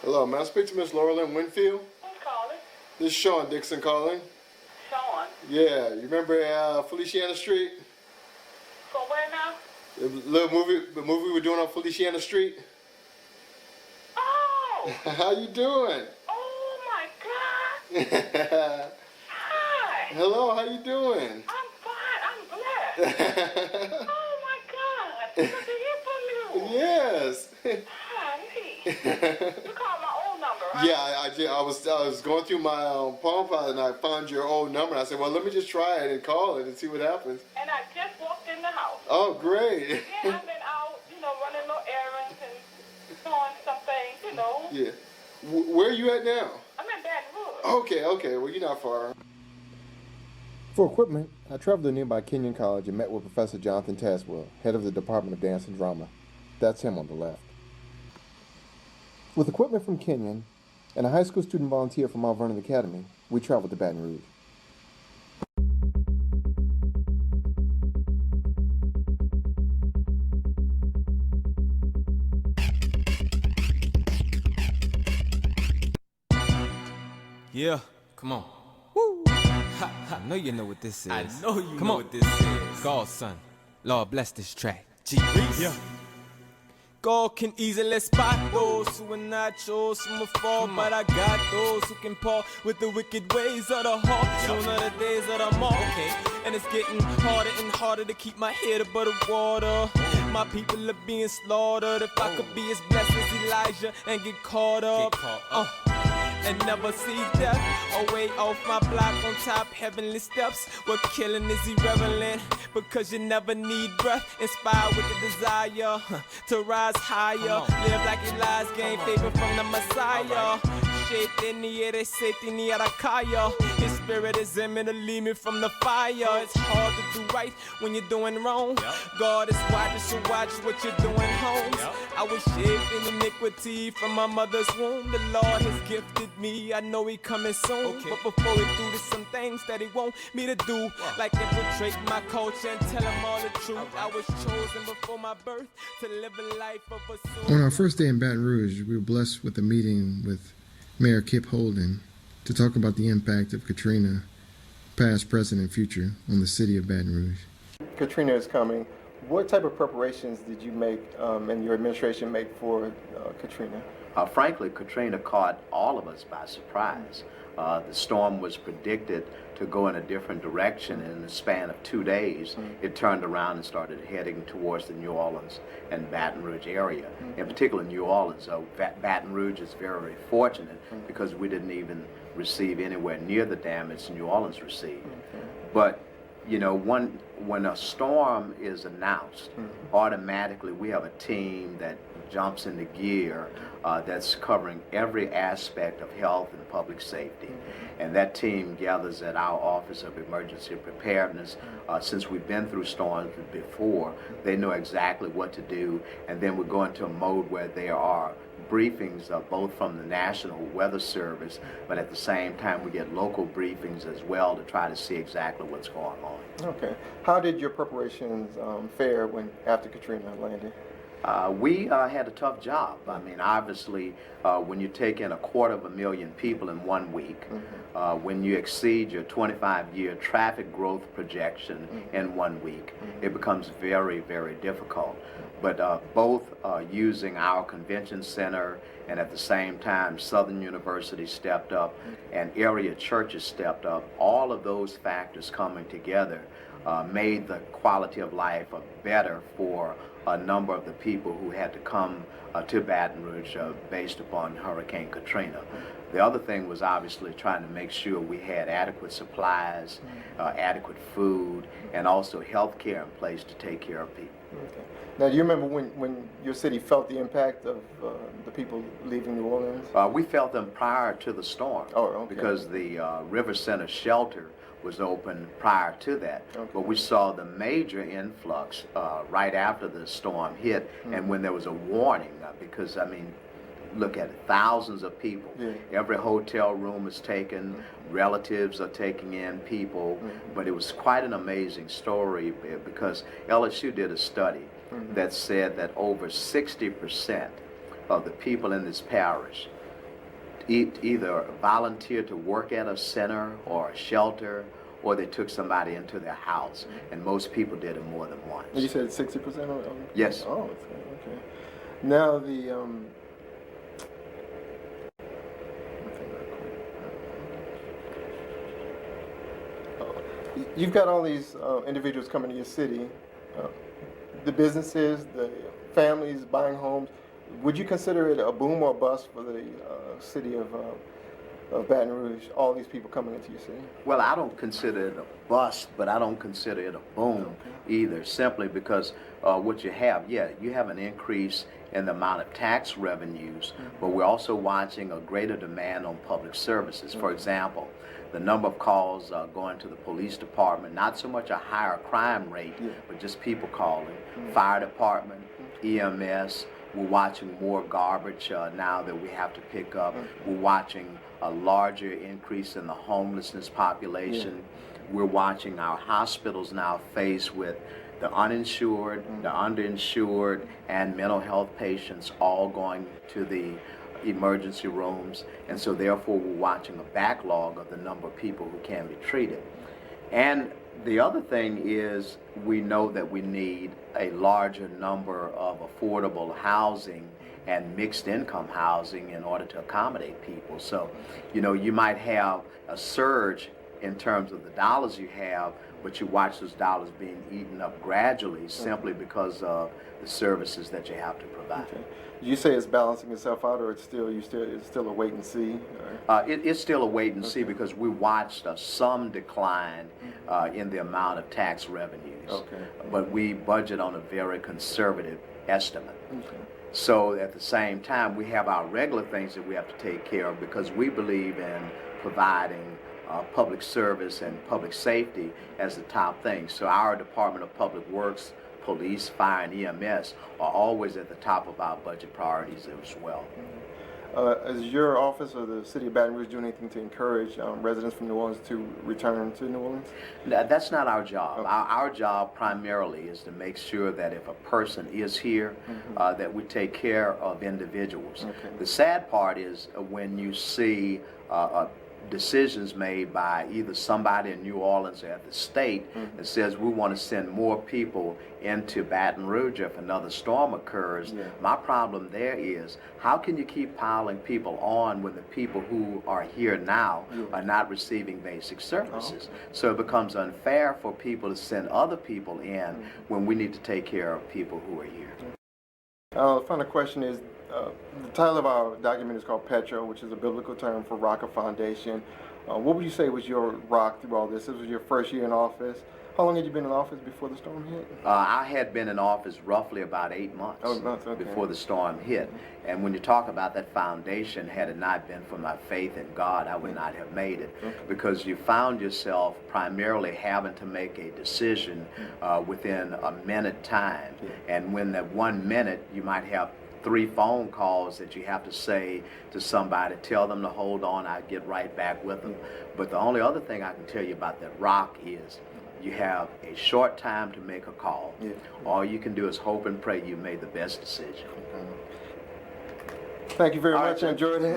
Hello, may I speak to Miss Laurel Winfield? Who's calling? This is Sean Dixon calling. Sean. Yeah, you remember Feliciana Street? From where now? The movie we're doing on Feliciana Street? Oh! How you doing? Oh my God! Hi! Hello, how you doing? I'm fine, I'm blessed. Oh my God! Good to hear from you. Yes. Hi. You called my old number, right? Yeah, I was going through my Palm Pilot and I found your old number. And I said, well, let me just try it and call it and see what happens. And I just walked in the house. Oh, great. Yeah, I've been out, running little errands and doing some things, Yeah. Where are you at now? I'm in Baton Rouge. Okay. Well, you're not far. For equipment, I traveled to nearby Kenyon College and met with Professor Jonathan Taswell, head of the Department of Dance and Drama. That's him on the left. With equipment from Kenyon and a high school student volunteer from Mount Vernon Academy, we traveled to Baton Rouge. Yeah, come on. Woo! Ha, ha. I know you know what this is. I know you come know on. what this is. God, son. Lord bless this track. G-Reese. Yeah. God can easily spot those who are not chose from afar, but I got those who can part with the wicked ways of the heart. Soon are the days of the mark, and it's getting harder and harder to keep my head above the water. My people are being slaughtered. If I could be as blessed as Elijah and get caught up, and never see death, away off my block on top heavenly steps. What killing is irrelevant, because you never need breath. Inspired with the desire to rise higher, live like Elias, gain favor from the Messiah. Shaped in the air, they say in the Arakaya. His spirit is in me to lead me from the fire. It's hard to do right when you're doing wrong. God is watching, so watch what you're doing, homes. I was shaped in iniquity from my mother's womb. The Lord has gifted me, I know He coming soon. But before He do, there's some things that He want me to do, like infiltrate my culture and tell Him all the truth. I was chosen before my birth to live a life of a soul. On our first day in Baton Rouge, we were blessed with a meeting with Mayor Kip Holden to talk about the impact of Katrina, past, present, and future, on the city of Baton Rouge. Katrina is coming. What type of preparations did you make and your administration make for Katrina? Frankly, Katrina caught all of us by surprise. The storm was predicted to go in a different direction in the span of 2 days. It turned around and started heading towards the New Orleans and Baton Rouge area. In particular, New Orleans. Baton Rouge is very, very fortunate because we didn't even receive anywhere near the damage New Orleans received. But when a storm is announced, automatically we have a team that jumps into gear that's covering every aspect of health and public safety. And that team gathers at our Office of Emergency Preparedness. Since we've been through storms before, they know exactly what to do. And then we go into a mode where there are briefings both from the National Weather Service, but at the same time we get local briefings as well to try to see exactly what's going on. Okay. How did your preparations fare after Katrina landed? We had a tough job. I mean, obviously, when you take in 250,000 people in 1 week, when you exceed your 25-year traffic growth projection in 1 week, it becomes very, very difficult. But both using our convention center and at the same time Southern University stepped up and area churches stepped up, all of those factors coming together made the quality of life better for a number of the people who had to come to Baton Rouge based upon Hurricane Katrina. The other thing was obviously trying to make sure we had adequate supplies, adequate food, and also health care in place to take care of people. Okay. Now, do you remember when your city felt the impact of the people leaving New Orleans? We felt them prior to the storm. Oh, okay. Because the River Center shelter was open prior to that. Okay. But we saw the major influx right after the storm hit, and when there was a warning, because, I mean, look at it, thousands of people. Yeah. Every hotel room is taken, relatives are taking in people, but it was quite an amazing story because LSU did a study that said that over 60% of the people in this parish either volunteered to work at a center or a shelter, or they took somebody into their house, and most people did it more than once. You said 60% of Yes. Oh, okay. Now the you've got all these individuals coming to your city, the businesses, the families buying homes. Would you consider it a boom or bust for the city of Baton Rouge, all these people coming into your city? Well, I don't consider it a bust, but I don't consider it a boom either, simply because what you have, you have an increase in the amount of tax revenues, but we're also watching a greater demand on public services. For example, the number of calls going to the police department, not so much a higher crime rate, but just people calling. Fire department, EMS, we're watching more garbage now that we have to pick up. We're watching a larger increase in the homelessness population. We're watching our hospitals now faced with the uninsured, the underinsured, and mental health patients all going to the emergency rooms. And so therefore we're watching a backlog of the number of people who can be treated. And the other thing is we know that we need a larger number of affordable housing and mixed income housing in order to accommodate people. So, you know, you might have a surge in terms of the dollars you have, but you watch those dollars being eaten up gradually simply because of the services that you have to provide. Okay. You say it's balancing itself out, or it's still a wait and see? It's still a wait and see because we watched some decline in the amount of tax revenues, but we budget on a very conservative estimate. So at the same time, we have our regular things that we have to take care of because we believe in providing public service and public safety as the top thing. So our Department of Public Works, police, fire, and EMS are always at the top of our budget priorities as well. Is your office or the city of Baton Rouge doing anything to encourage residents from New Orleans to return to New Orleans? That's not our job. Our job primarily is to make sure that if a person is here, that we take care of individuals. The sad part is when you see decisions made by either somebody in New Orleans or at the state that says we want to send more people into Baton Rouge if another storm occurs. My problem there is how can you keep piling people on when the people who are here now are not receiving basic services? So it becomes unfair for people to send other people in when we need to take care of people who are here. The final question is, the title of our document is called Petro, which is a biblical term for rock of foundation. What would you say was your rock through all this? This was your first year in office. How long had you been in office before the storm hit? I had been in office roughly about 8 months before the storm hit. And when you talk about that foundation, had it not been for my faith in God, I would not have made it. Because you found yourself primarily having to make a decision within a minute time. And when that 1 minute, you might have 3 phone calls that you have to say to somebody, tell them to hold on, I'll get right back with them. But the only other thing I can tell you about that rock is you have a short time to make a call. All you can do is hope and pray you made the best decision. Thank you very much. I enjoyed it.